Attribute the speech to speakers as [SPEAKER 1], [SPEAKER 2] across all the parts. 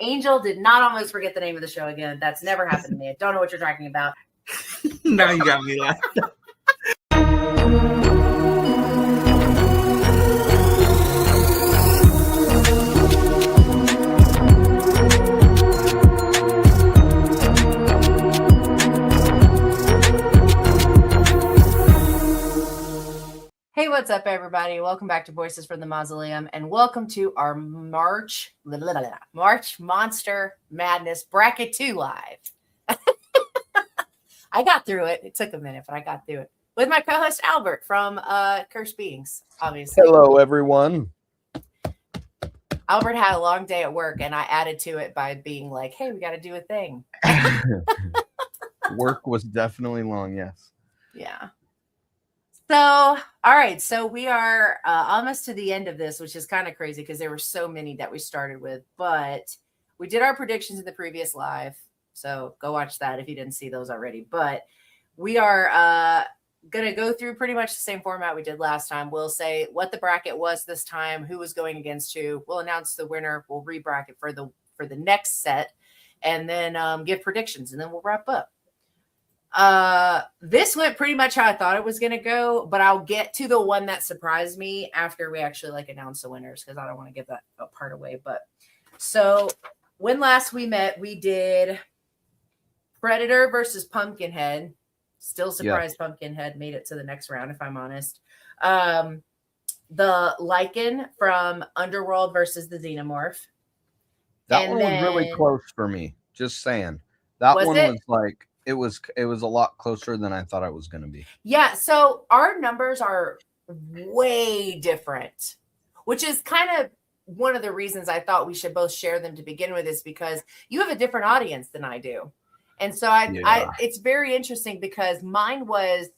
[SPEAKER 1] Angel did not almost forget the name of the show again. That's never happened to me. I don't know what you're talking about.
[SPEAKER 2] Now you got me laughing.
[SPEAKER 1] Hey, what's up, everybody? Welcome back to Voices from the Mausoleum, and welcome to our March Monster Madness Bracket 2 live. I got through it. It took a minute, but I got through it. With my co-host, Albert, from Cursed Beings, obviously.
[SPEAKER 3] Hello, everyone.
[SPEAKER 1] Albert had a long day at work, and I added to it by being like, hey, we got to do a thing.
[SPEAKER 3] Work was definitely long, yes.
[SPEAKER 1] Yeah. So, all right. So we are almost to the end of this, which is kind of crazy because there were so many that we started with. But we did our predictions in the previous live. So go watch that if you didn't see those already. But we are going to go through pretty much the same format we did last time. We'll say what the bracket was this time, who was going against who. We'll announce the winner. We'll re-bracket for the next set, and then give predictions, and then we'll wrap up. This went pretty much how I thought it was going to go, but I'll get to the one that surprised me after we actually announce the winners, because I don't want to give that part away. But so when last we met, we did Predator versus Pumpkinhead. Still surprised Pumpkinhead made it to the next round, if I'm honest. The Lycan from Underworld versus the Xenomorph.
[SPEAKER 3] That one was really close for me. Just saying. That one was like, it was a lot closer than I thought it was going to be.
[SPEAKER 1] Yeah, so our numbers are way different, which is kind of one of the reasons I thought we should both share them to begin with, is because you have a different audience than I do. And so it's very interesting because mine was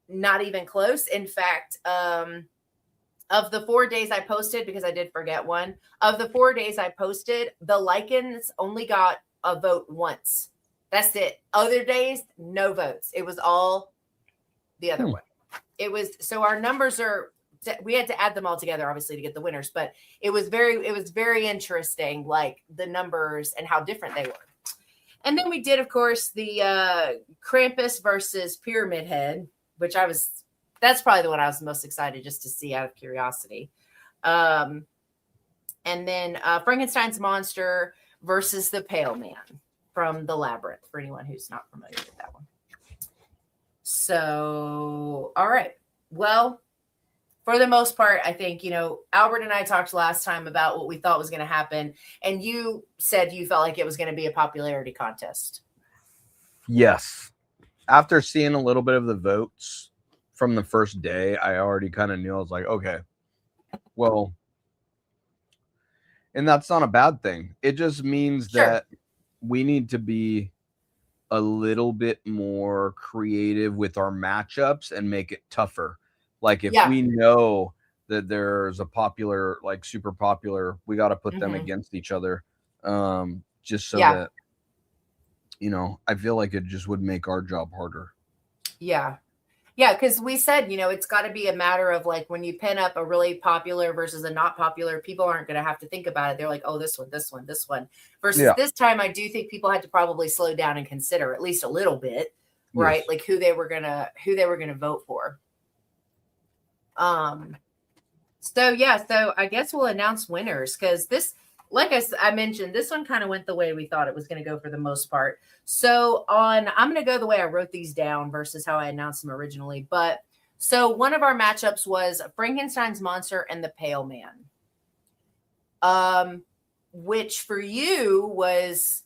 [SPEAKER 1] not even close. In fact, of the 4 days I posted, because I did forget one, of the 4 days I posted, the Lycans only got a vote once. That's it. Other days, no votes. It was all the other one. It was, so our numbers we had to add them all together, obviously, to get the winners, but it was very interesting, like the numbers and how different they were. And then we did, of course, the Krampus versus Pyramid Head, which that's probably the one I was most excited just to see out of curiosity. And then Frankenstein's Monster versus the Pale Man from the Labyrinth, for anyone who's not familiar with that one. So, all right. Well, for the most part, I think, Albert and I talked last time about what we thought was going to happen, and you said you felt like it was going to be a popularity contest.
[SPEAKER 3] Yes. After seeing a little bit of the votes from the first day, I already kind of knew. I was like, okay, well, and that's not a bad thing. It just means that we need to be a little bit more creative with our matchups and make it tougher. Like if we know that there's a popular, like super popular, we got to put them against each other. Just so that, I feel like it just would make our job harder.
[SPEAKER 1] Yeah. Yeah, because we said, it's got to be a matter of like when you pin up a really popular versus a not popular, people aren't going to have to think about it. They're like, oh, this one. Versus this time, I do think people had to probably slow down and consider at least a little bit, right? Yes. Like who they were gonna vote for. So I guess we'll announce winners, because this, like I mentioned, this one kind of went the way we thought it was going to go for the most part. So I'm going to go the way I wrote these down versus how I announced them originally. But so one of our matchups was Frankenstein's Monster and the Pale Man, which for you was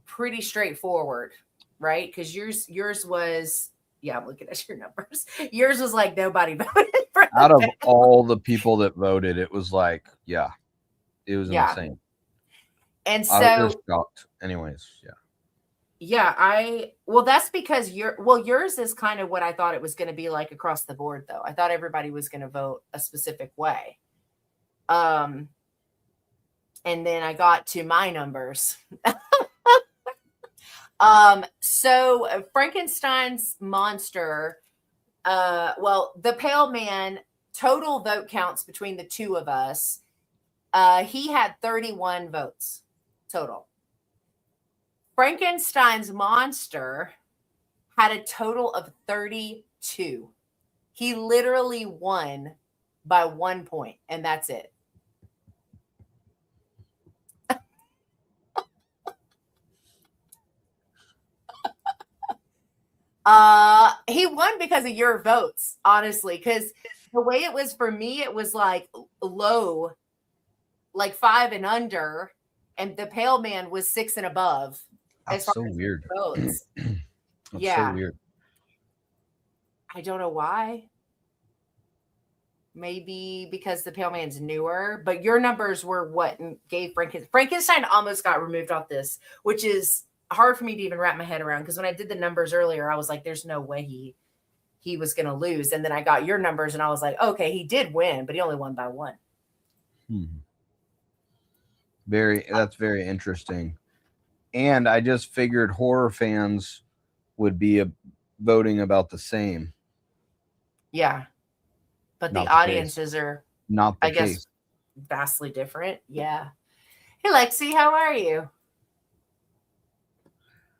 [SPEAKER 1] pretty straightforward, right? Because yours was, I'm looking at your numbers. Yours was like nobody voted for
[SPEAKER 3] out of all the people that voted. It was like, it was insane.
[SPEAKER 1] And so
[SPEAKER 3] I was shocked. Anyways,
[SPEAKER 1] that's because yours is kind of what I thought it was going to be like across the board, though. I thought everybody was going to vote a specific way. And then I got to my numbers. So Frankenstein's Monster, the Pale Man, total vote counts between the two of us He had 31 votes total. Frankenstein's monster had a total of 32. He literally won by 1 point, and that's it. He won because of your votes, honestly, because the way it was for me, it was like low, like 5 and under, and the Pale Man was 6 and above.
[SPEAKER 3] That's so weird.
[SPEAKER 1] Votes.
[SPEAKER 3] That's
[SPEAKER 1] Yeah.
[SPEAKER 3] so weird.
[SPEAKER 1] I don't know why. Maybe because the Pale Man's newer, but your numbers were what gave Frankenstein almost got removed off this, which is hard for me to even wrap my head around, because when I did the numbers earlier, I was like, there's no way he was going to lose. And then I got your numbers and I was like, okay, he did win, but he only won by 1.
[SPEAKER 3] That's very interesting. And I just figured horror fans would be voting about the same.
[SPEAKER 1] Yeah. But
[SPEAKER 3] Not
[SPEAKER 1] the
[SPEAKER 3] the
[SPEAKER 1] audiences are,
[SPEAKER 3] Not the
[SPEAKER 1] I guess,
[SPEAKER 3] case.
[SPEAKER 1] vastly different. Yeah. Hey, Lexi, how are you?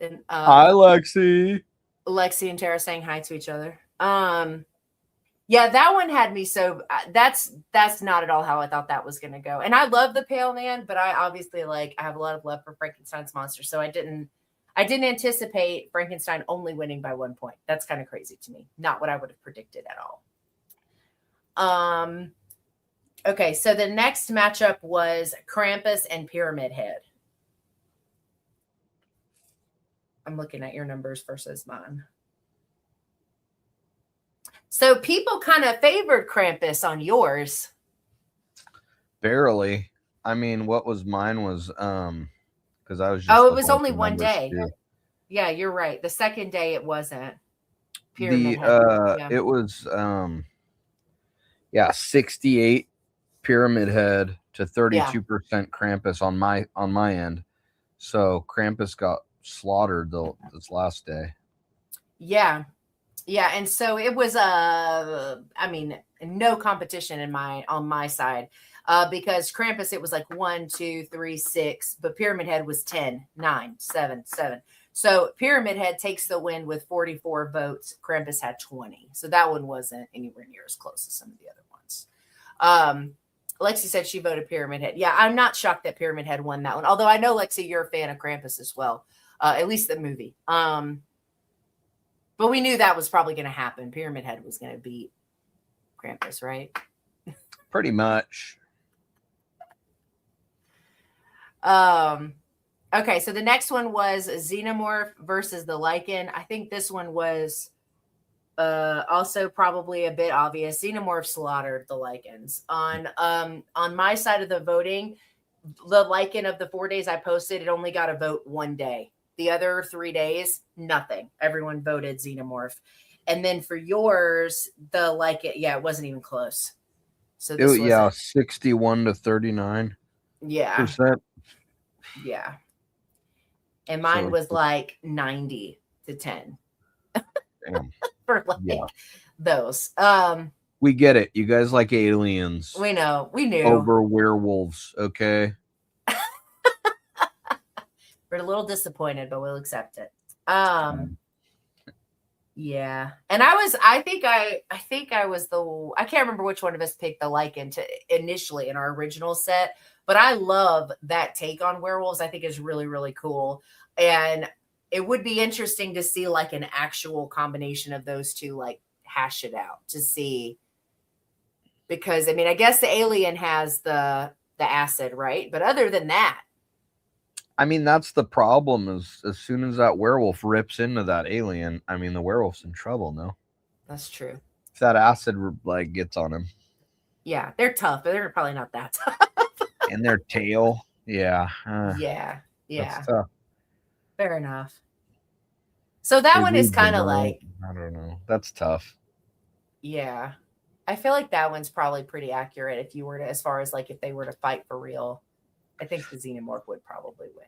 [SPEAKER 1] And,
[SPEAKER 3] Hi, Lexi.
[SPEAKER 1] Lexi and Tara saying hi to each other. Yeah, that one had me so that's not at all how I thought that was going to go. And I love the Pale Man, but I obviously I have a lot of love for Frankenstein's monster, so I didn't anticipate Frankenstein only winning by 1 point. That's kind of crazy to me. Not what I would have predicted at all. Okay, so the next matchup was Krampus and Pyramid Head. I'm looking at your numbers versus mine. So people kind of favored Krampus on yours.
[SPEAKER 3] Barely. I mean, what was mine was because I was just
[SPEAKER 1] it was
[SPEAKER 3] looking at
[SPEAKER 1] only
[SPEAKER 3] the
[SPEAKER 1] one
[SPEAKER 3] numbers,
[SPEAKER 1] day.
[SPEAKER 3] too.
[SPEAKER 1] Yeah, you're right. The second day it wasn't. Pyramid Head. Yeah.
[SPEAKER 3] It was 68 Pyramid Head to 32% Krampus on my end. So Krampus got slaughtered this last day.
[SPEAKER 1] Yeah. And so it was no competition on my side. Because Krampus, it was like 1, 2, 3, 6, but Pyramid Head was 10, 9, 7, 7. So Pyramid Head takes the win with 44 votes. Krampus had 20. So that one wasn't anywhere near as close as some of the other ones. Lexi said she voted Pyramid Head. Yeah, I'm not shocked that Pyramid Head won that one. Although I know, Lexi, you're a fan of Krampus as well. At least the movie. But we knew that was probably going to happen. Pyramid Head was going to beat Krampus, right?
[SPEAKER 3] Pretty much.
[SPEAKER 1] Okay, so the next one was Xenomorph versus the Lycan. I think this one was also probably a bit obvious. Xenomorph slaughtered the Lycans. On my side of the voting, the Lycan of the 4 days I posted, it only got a vote one day. The other 3 days, nothing. Everyone voted Xenomorph. And then for yours, the Lycan, it wasn't even close. So this was
[SPEAKER 3] 61 to 39%.
[SPEAKER 1] Yeah. Yeah. And mine was like 90 to 10.
[SPEAKER 3] Damn.
[SPEAKER 1] For those.
[SPEAKER 3] We get it. You guys like aliens.
[SPEAKER 1] We know. We knew.
[SPEAKER 3] Over werewolves, okay?
[SPEAKER 1] We're a little disappointed, but we'll accept it. Yeah. And I think I was I can't remember which one of us picked the Lycan initially in our original set, but I love that take on werewolves. I think is really, really cool. And it would be interesting to see like an actual combination of those two, like hash it out to see. Because I mean, I guess the alien has the acid, right? But other than that,
[SPEAKER 3] I mean, that's the problem is as soon as that werewolf rips into that alien, I mean, the werewolf's in trouble, no?
[SPEAKER 1] That's true.
[SPEAKER 3] If that acid like gets on him.
[SPEAKER 1] Yeah, they're tough, but they're probably not that tough.
[SPEAKER 3] And their tail. Yeah.
[SPEAKER 1] Yeah.
[SPEAKER 3] That's tough.
[SPEAKER 1] Fair enough. So that one is kind of like,
[SPEAKER 3] I don't know. That's tough.
[SPEAKER 1] Yeah. I feel like that one's probably pretty accurate if you were to, as far as like if they were to fight for real. I think the Xenomorph would probably win.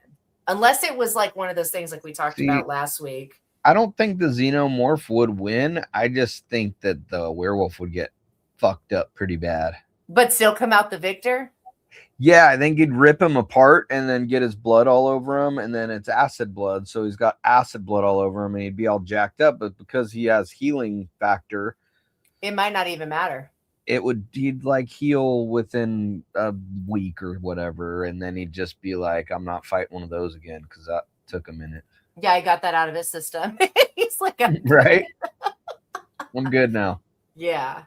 [SPEAKER 1] Unless it was like one of those things like we talked about last week.
[SPEAKER 3] I don't think the Xenomorph would win. I just think that the werewolf would get fucked up pretty bad.
[SPEAKER 1] But still come out the victor?
[SPEAKER 3] Yeah, I think he'd rip him apart and then get his blood all over him, and then it's acid blood, so he's got acid blood all over him, and he'd be all jacked up. But because he has healing factor,
[SPEAKER 1] It might not even matter.
[SPEAKER 3] he'd like heal within a week or whatever, and then he'd just be like, "I'm not fighting one of those again," because that took a minute.
[SPEAKER 1] Yeah, he got that out of his system. He's like,
[SPEAKER 3] Right? I'm good now.
[SPEAKER 1] Yeah.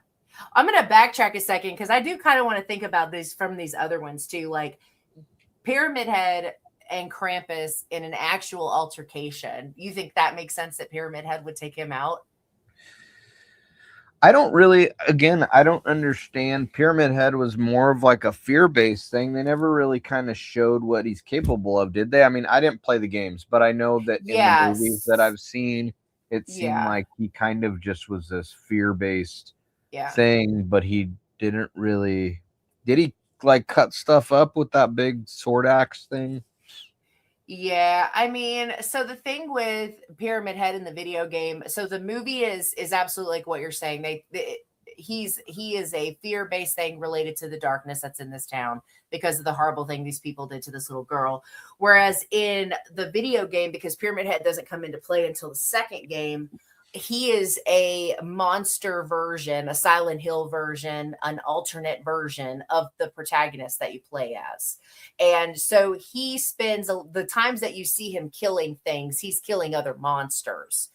[SPEAKER 1] I'm going to backtrack a second because I do kind of want to think about these from these other ones too. Like Pyramid Head and Krampus in an actual altercation. You think that makes sense that Pyramid Head would take him out?
[SPEAKER 3] I don't understand. Pyramid Head was more of like a fear-based thing. They never really kind of showed what he's capable of, did they? I mean, I didn't play the games, but I know that in the movies that I've seen, it seemed like he kind of just was this fear-based thing, but he didn't really. Did he like cut stuff up with that big sword axe thing?
[SPEAKER 1] Yeah, I mean, so the thing with Pyramid Head in the video game, so the movie is absolutely like what you're saying. He is a fear-based thing related to the darkness that's in this town because of the horrible thing these people did to this little girl. Whereas in the video game, because Pyramid Head doesn't come into play until the second game, he is a monster version, a Silent Hill version, an alternate version of the protagonist that you play as. And so he spends the times that you see him killing things, he's killing other monsters.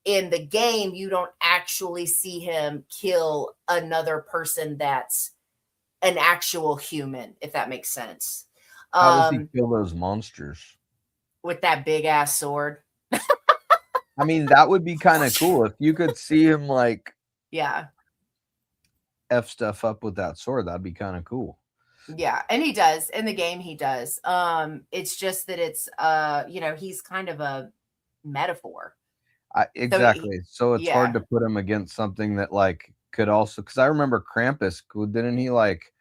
[SPEAKER 1] In the game, you don't actually see him kill another person that's an actual human, if that makes sense.
[SPEAKER 3] How does he kill those monsters?
[SPEAKER 1] With that big ass sword.
[SPEAKER 3] I mean, that would be kind of cool if you could see him like F stuff up with that sword. That'd be kind of cool.
[SPEAKER 1] Yeah, and he does in the game. He does. It's just that it's he's kind of a metaphor.
[SPEAKER 3] Exactly. So it's hard to put him against something that like could also, because I remember Krampus, didn't he like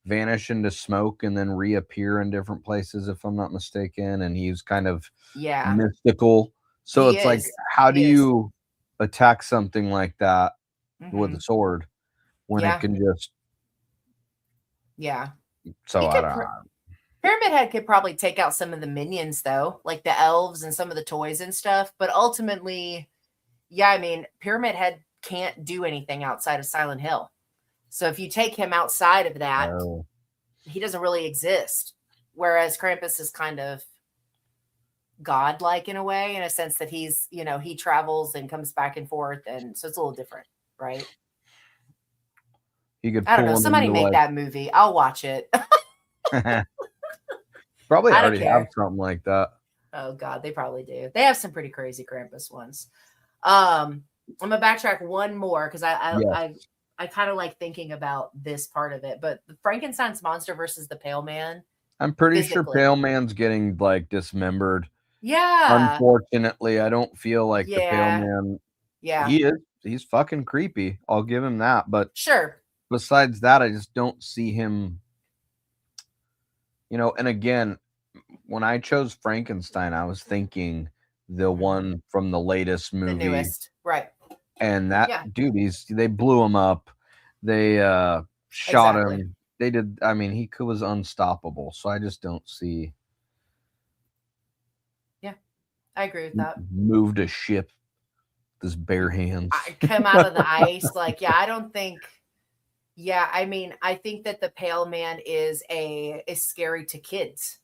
[SPEAKER 3] vanish into smoke and then reappear in different places, if I'm not mistaken? And he's kind of mystical. So it's like, how do you attack something like that with a sword when it can just?
[SPEAKER 1] Yeah.
[SPEAKER 3] So I don't know.
[SPEAKER 1] Pyramid Head could probably take out some of the minions, though, like the elves and some of the toys and stuff. But ultimately, I mean, Pyramid Head can't do anything outside of Silent Hill. So if you take him outside of that, he doesn't really exist. Whereas Krampus is kind of godlike in a way, in a sense that he's, he travels and comes back and forth. And so it's a little different, right?
[SPEAKER 3] You could
[SPEAKER 1] I don't know. Somebody make that movie. I'll watch it.
[SPEAKER 3] Probably already have something like that.
[SPEAKER 1] Oh God, they probably do. They have some pretty crazy Krampus ones. I'm gonna backtrack one more because I kind of like thinking about this part of it. But the Frankenstein's monster versus the Pale Man.
[SPEAKER 3] I'm pretty sure Pale Man's getting like dismembered.
[SPEAKER 1] Yeah.
[SPEAKER 3] Unfortunately, I don't feel like the Pale Man.
[SPEAKER 1] Yeah.
[SPEAKER 3] He's fucking creepy. I'll give him that. But
[SPEAKER 1] sure.
[SPEAKER 3] Besides that, I just don't see him. And again, when I chose Frankenstein, I was thinking the one from the latest movie.
[SPEAKER 1] The newest, right.
[SPEAKER 3] And that dude, they blew him up. They shot him. They did. I mean, he was unstoppable. So I just don't see.
[SPEAKER 1] Yeah, I agree with that.
[SPEAKER 3] Moved a ship with his bare hands.
[SPEAKER 1] Come out of the ice. I don't think. Yeah, I mean, I think that the Pale Man is scary to kids.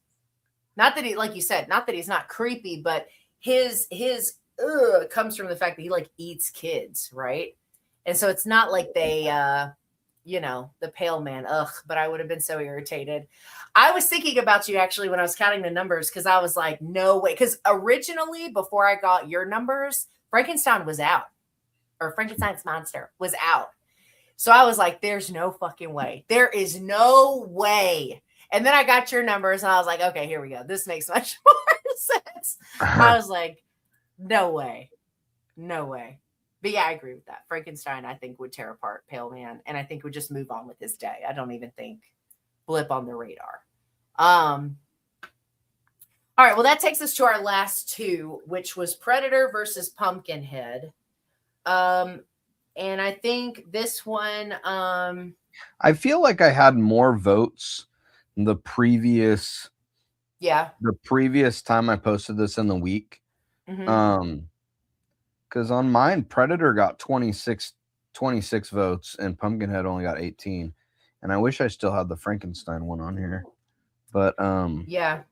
[SPEAKER 1] Not that he, like you said, not that he's not creepy, but his comes from the fact that he like eats kids, right? And so it's not like they, the Pale Man, but I would have been so irritated. I was thinking about you actually when I was counting the numbers because I was like, no way. Because originally, before I got your numbers, Frankenstein was out, or Frankenstein's monster was out. So I was like, there's no fucking way. There is no way. And then I got your numbers and I was like, okay, here we go. This makes much more sense. I was like, no way. No way. But yeah, I agree with that. Frankenstein, I think, would tear apart Pale Man. And I think would just move on with his day. I don't even think blip on the radar. All right. Well, that takes us to our last two, which was Predator versus Pumpkinhead. And I think this one,
[SPEAKER 3] I feel like I had more votes the previous time I posted this in the week.
[SPEAKER 1] Mhm.
[SPEAKER 3] Because on mine, Predator got 26 votes and Pumpkinhead only got 18. And I wish I still had the Frankenstein one on here. But
[SPEAKER 1] Yeah.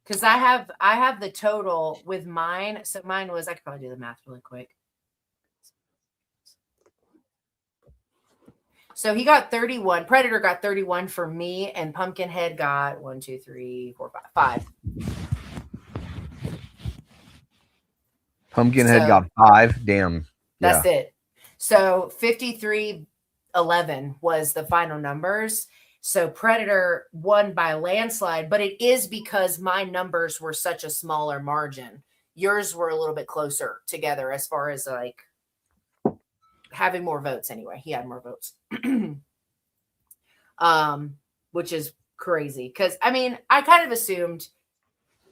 [SPEAKER 1] Because I have the total with mine. So mine was, I could probably do the math really quick. So he got 31. Predator got 31 for me, and Pumpkinhead got 1, 2, 3, 4, 5.
[SPEAKER 3] Pumpkinhead got 5. Damn.
[SPEAKER 1] That's it. So 53-11 was the final numbers. So Predator won by a landslide, but it is because my numbers were such a smaller margin. Yours were a little bit closer together as far as like having more votes anyway. He had more votes. Which is crazy. Because I mean, I kind of assumed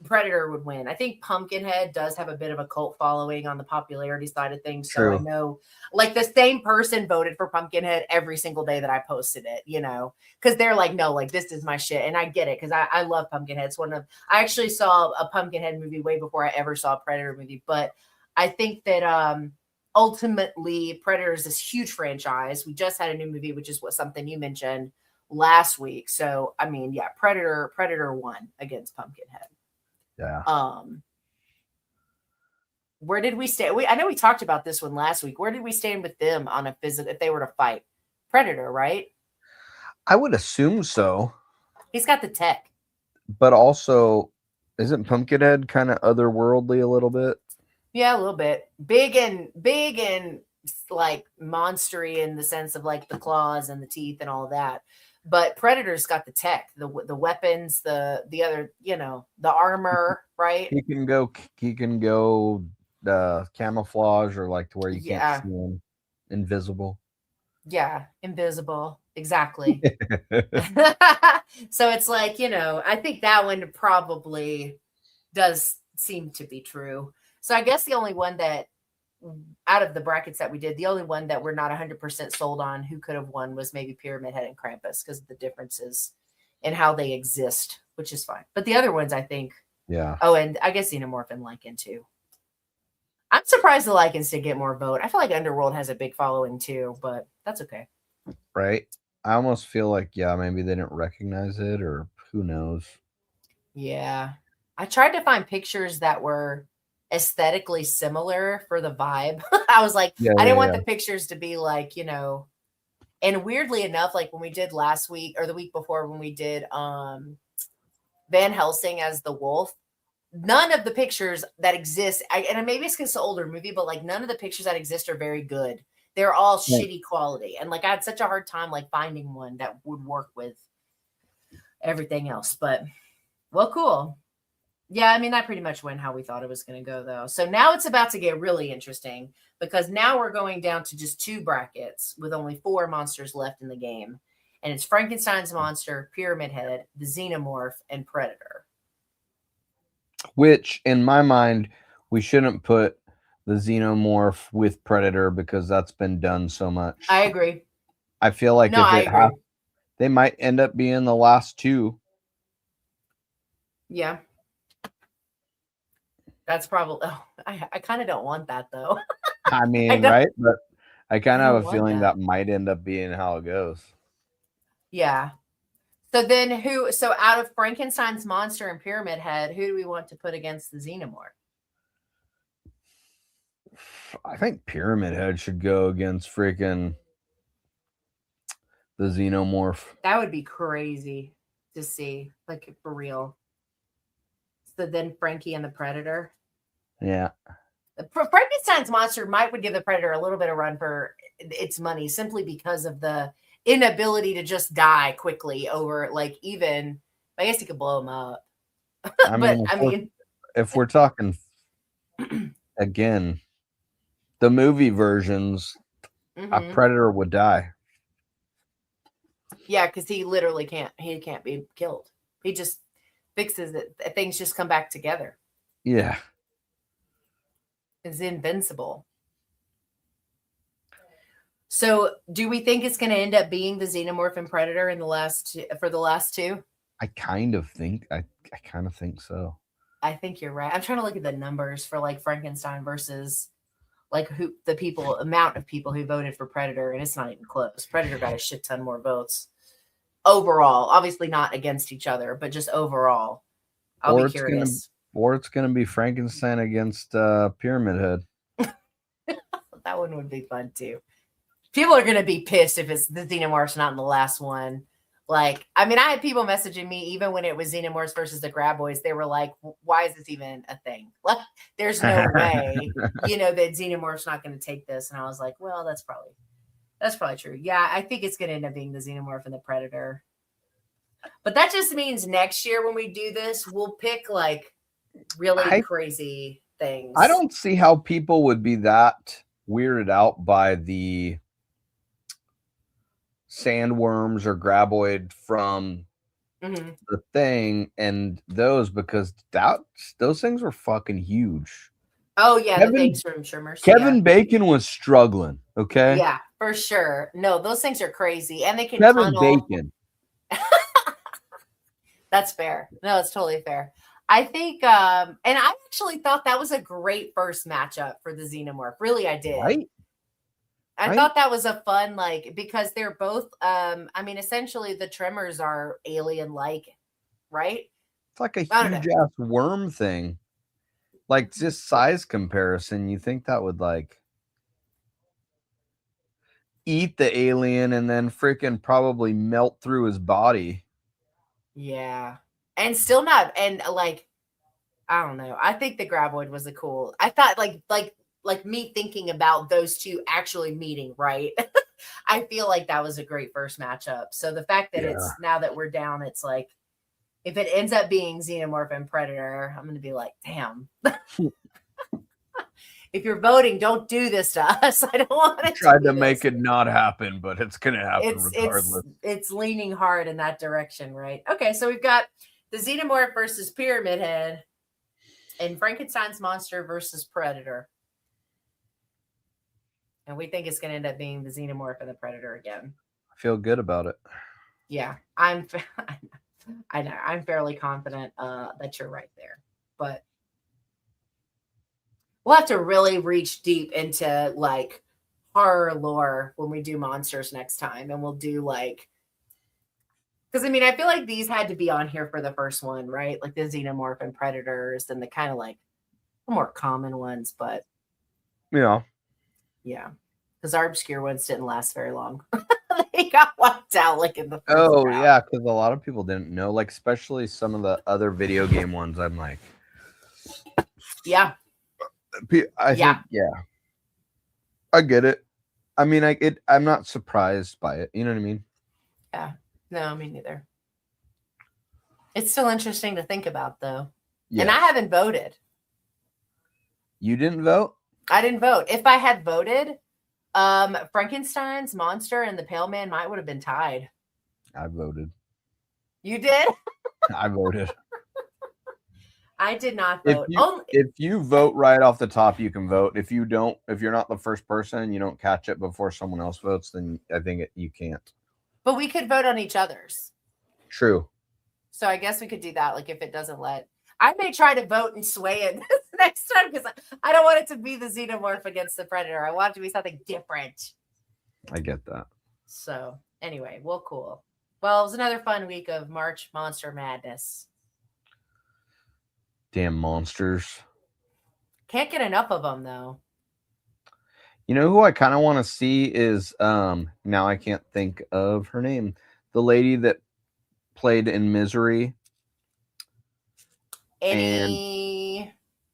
[SPEAKER 1] Predator would win. I think Pumpkinhead does have a bit of a cult following on the popularity side of things.
[SPEAKER 3] True.
[SPEAKER 1] So I know like the same person voted for Pumpkinhead every single day that I posted it, you know, because they're like, no, like this is my shit. And I get it because I love Pumpkinhead. It's I actually saw a Pumpkinhead movie way before I ever saw a Predator movie. But I think that ultimately Predator is this huge franchise. We just had a new movie, which is something you mentioned last week. So I mean, yeah, Predator won against Pumpkinhead.
[SPEAKER 3] Yeah.
[SPEAKER 1] Where did we stand? I know we talked about this one last week. Where did we stand with them on a physical if they were to fight? Predator, right?
[SPEAKER 3] I would assume so.
[SPEAKER 1] He's got the tech.
[SPEAKER 3] But also, isn't Pumpkinhead kind of otherworldly a little bit?
[SPEAKER 1] Yeah, a little bit. Big and like monstery in the sense of like the claws and the teeth and all that. But Predator's got the tech, the weapons, the other, you know, the armor, right?
[SPEAKER 3] He can go camouflage or like to where you can't see him. Invisible.
[SPEAKER 1] Yeah, invisible. Exactly. So it's like, you know, I think that one probably does seem to be true. So I guess the only one that out of the brackets that we did, the only one that we're not 100% sold on who could have won was maybe Pyramid Head and Krampus because of the differences in how they exist, which is fine. But the other ones, I think.
[SPEAKER 3] Yeah.
[SPEAKER 1] Oh, and I guess Xenomorph and Lycan too. I'm surprised the Lycans did get more vote. I feel like Underworld has a big following too, but that's okay.
[SPEAKER 3] Right. I almost feel like, yeah, maybe they didn't recognize it or who knows.
[SPEAKER 1] Yeah. I tried to find pictures that were aesthetically similar for the vibe. I was like, I didn't want the pictures to be like, you know, and weirdly enough, like when we did last week or the week before when we did Van Helsing as the wolf, none of the pictures that exist, and maybe it's because it's an older movie, but like none of the pictures that exist are very good. They're all shitty quality. And like I had such a hard time like finding one that would work with everything else. But well, cool. Yeah, I mean, that pretty much went how we thought it was going to go, though. So now it's about to get really interesting because now we're going down to just 2 brackets with only 4 monsters left in the game. And it's Frankenstein's monster, Pyramid Head, the Xenomorph, and Predator.
[SPEAKER 3] Which, in my mind, we shouldn't put the Xenomorph with Predator because that's been done so much.
[SPEAKER 1] I agree.
[SPEAKER 3] I feel like they might end up being the last 2.
[SPEAKER 1] Yeah. That's probably. Oh, I kind of don't want that though.
[SPEAKER 3] I mean, right? But I kind of have a feeling that might end up being how it goes.
[SPEAKER 1] Yeah. So then so out of Frankenstein's monster and Pyramid Head, who do we want to put against the Xenomorph?
[SPEAKER 3] I think Pyramid Head should go against freaking the Xenomorph.
[SPEAKER 1] That would be crazy to see, like for real. So then Frankie and the Predator.
[SPEAKER 3] Yeah.
[SPEAKER 1] Frankenstein's monster would give the Predator a little bit of run for its money simply because of the inability to just die quickly over like even I guess you could blow him up.
[SPEAKER 3] I mean, if we're talking again, the movie versions, a Predator would die.
[SPEAKER 1] Yeah, because he literally can't be killed. He just fixes it. Things just come back together.
[SPEAKER 3] Yeah.
[SPEAKER 1] Is invincible. So, do we think it's going to end up being the Xenomorph and Predator in the last two?
[SPEAKER 3] I kind of think so.
[SPEAKER 1] I think you're right. I'm trying to look at the numbers for like Frankenstein versus like who the amount of people who voted for Predator, and it's not even close. Predator got a shit ton more votes overall. Obviously not against each other, but just overall. I'll be curious.
[SPEAKER 3] Or it's gonna be Frankenstein against Pyramid Head.
[SPEAKER 1] That one would be fun too. People are gonna be pissed if it's the Xenomorphs not in the last one. Like, I mean, I had people messaging me even when it was Xenomorphs versus the Graboids. They were like, "Why is this even a thing? Like, there's no way, that Xenomorph's not going to take this." And I was like, "Well, that's probably true. Yeah, I think it's going to end up being the Xenomorph and the Predator. But that just means next year when we do this, we'll pick like really crazy things.
[SPEAKER 3] I don't see how people would be that weirded out by the sandworms or graboid from the thing and those, because those things were fucking huge.
[SPEAKER 1] Oh yeah, the things from Tremors.
[SPEAKER 3] Kevin Bacon was struggling. Okay.
[SPEAKER 1] Yeah, for sure. No, those things are crazy, and they can
[SPEAKER 3] Kevin
[SPEAKER 1] tunnel.
[SPEAKER 3] Bacon.
[SPEAKER 1] That's fair. No, it's totally fair. I think, and I actually thought that was a great first matchup for the Xenomorph. Really, I did.
[SPEAKER 3] Right?
[SPEAKER 1] I thought that was a fun, like, because they're both, I mean, essentially the Tremors are alien-like, right?
[SPEAKER 3] It's like a huge-ass worm thing. Like, just size comparison, you think that would, like, eat the alien and then freaking probably melt through his body.
[SPEAKER 1] Yeah. And still not, and, like, I don't know. I think the Graboid was a cool, I thought, like me thinking about those two actually meeting, right? I feel like that was a great first matchup. So the fact that it's now that we're down, it's like, if it ends up being Xenomorph and Predator, I'm going to be like, damn. If you're voting, don't do this to us. I don't want to.
[SPEAKER 3] Tried to make it not happen, but it's going to happen regardless.
[SPEAKER 1] It's leaning hard in that direction, right? Okay, so we've got the Xenomorph versus Pyramid Head and Frankenstein's monster versus Predator. And we think it's going to end up being the Xenomorph and the Predator again.
[SPEAKER 3] I feel good about it.
[SPEAKER 1] Yeah, I know. I'm fairly confident that you're right there. But we'll have to really reach deep into like horror lore when we do monsters next time. And we'll do like, because I mean, I feel like these had to be on here for the first one, right? Like the Xenomorph and Predators and the kind of like the more common ones. But
[SPEAKER 3] yeah.
[SPEAKER 1] Yeah, because our obscure ones didn't last very long. They got wiped out like in the first round.
[SPEAKER 3] Yeah, because a lot of people didn't know, like especially some of the other video game ones. I'm like,
[SPEAKER 1] yeah,
[SPEAKER 3] I get it. I mean, I'm not surprised by it. You know what I mean?
[SPEAKER 1] Yeah. No, me neither. It's still interesting to think about, though. Yeah. And I haven't voted.
[SPEAKER 3] You didn't vote?
[SPEAKER 1] I didn't vote. If I had voted, Frankenstein's monster and the Pale Man might would have been tied.
[SPEAKER 3] I voted.
[SPEAKER 1] You did?
[SPEAKER 3] I voted.
[SPEAKER 1] I did not vote.
[SPEAKER 3] If you vote right off the top, you can vote. If you don't, if you're not the first person, you don't catch it before someone else votes, then I think you can't.
[SPEAKER 1] But we could vote on each other's.
[SPEAKER 3] True.
[SPEAKER 1] So I guess we could do that. Like if it doesn't let, I may try to vote and sway it next time because I don't want it to be the Xenomorph against the Predator. I want it to be something different.
[SPEAKER 3] I get that.
[SPEAKER 1] So anyway, well, cool. Well, it was another fun week of March Monster Madness.
[SPEAKER 3] Damn monsters.
[SPEAKER 1] Can't get enough of them, though.
[SPEAKER 3] You know who I kind of want to see is, now I can't think of her name. The lady that played in Misery.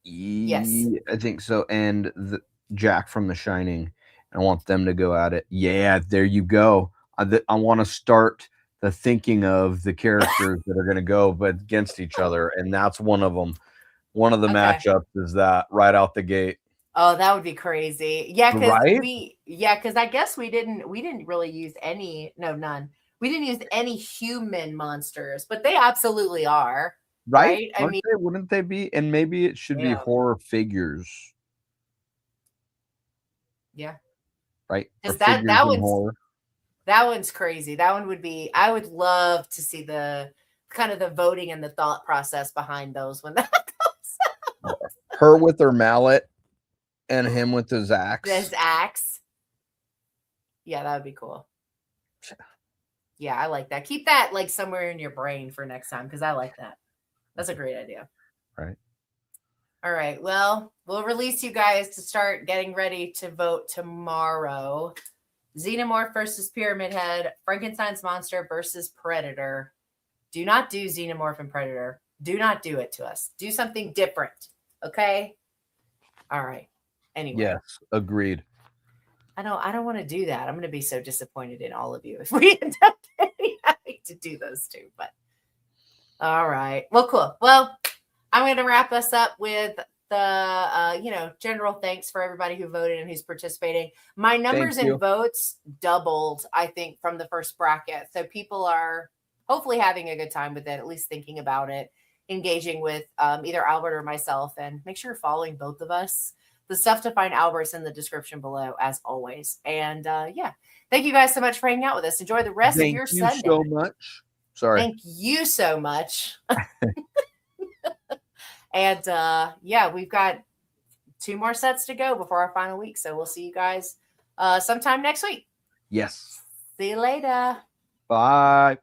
[SPEAKER 1] Yes.
[SPEAKER 3] I think so. And Jack from The Shining. I want them to go at it. Yeah, there you go. I want to start the thinking of the characters that are going to go but against each other. And that's one of them. One of the matchups is that right out the gate.
[SPEAKER 1] Oh, that would be crazy. Yeah, because
[SPEAKER 3] right?
[SPEAKER 1] I guess we didn't really use none. We didn't use any human monsters, but they absolutely are.
[SPEAKER 3] Right? I mean, wouldn't they be? And maybe it should be horror figures.
[SPEAKER 1] Yeah.
[SPEAKER 3] right?
[SPEAKER 1] Just
[SPEAKER 3] Or
[SPEAKER 1] that
[SPEAKER 3] figures in
[SPEAKER 1] one's
[SPEAKER 3] horror.
[SPEAKER 1] that one's crazy. That one would be. I would love to see the kind of the voting and the thought process behind those when that comes out.
[SPEAKER 3] Her with her mallet and him with his axe.
[SPEAKER 1] This axe. Yeah, that would be cool. Yeah, I like that. Keep that like somewhere in your brain for next time because I like that. That's a great idea.
[SPEAKER 3] Right.
[SPEAKER 1] All right. Well, we'll release you guys to start getting ready to vote tomorrow. Xenomorph versus Pyramid Head, Frankenstein's Monster versus Predator. Do not do Xenomorph and Predator. Do not do it to us. Do something different. Okay? All right. Anyway.
[SPEAKER 3] Yes, agreed.
[SPEAKER 1] I don't want to do that. I'm going to be so disappointed in all of you if we end up having to do those two. But all right. Well, cool. Well, I'm going to wrap us up with the general thanks for everybody who voted and who's participating. My numbers and votes doubled, I think, from the first bracket. So people are hopefully having a good time with it, at least thinking about it, engaging with either Albert or myself, and make sure you're following both of us. The stuff to find Albert's in the description below, as always. And thank you guys so much for hanging out with us. Enjoy the rest of your Sunday.
[SPEAKER 3] Thank you so much. Sorry.
[SPEAKER 1] Thank you so much. And we've got 2 more sets to go before our final week. So we'll see you guys sometime next week.
[SPEAKER 3] Yes.
[SPEAKER 1] See you later.
[SPEAKER 3] Bye.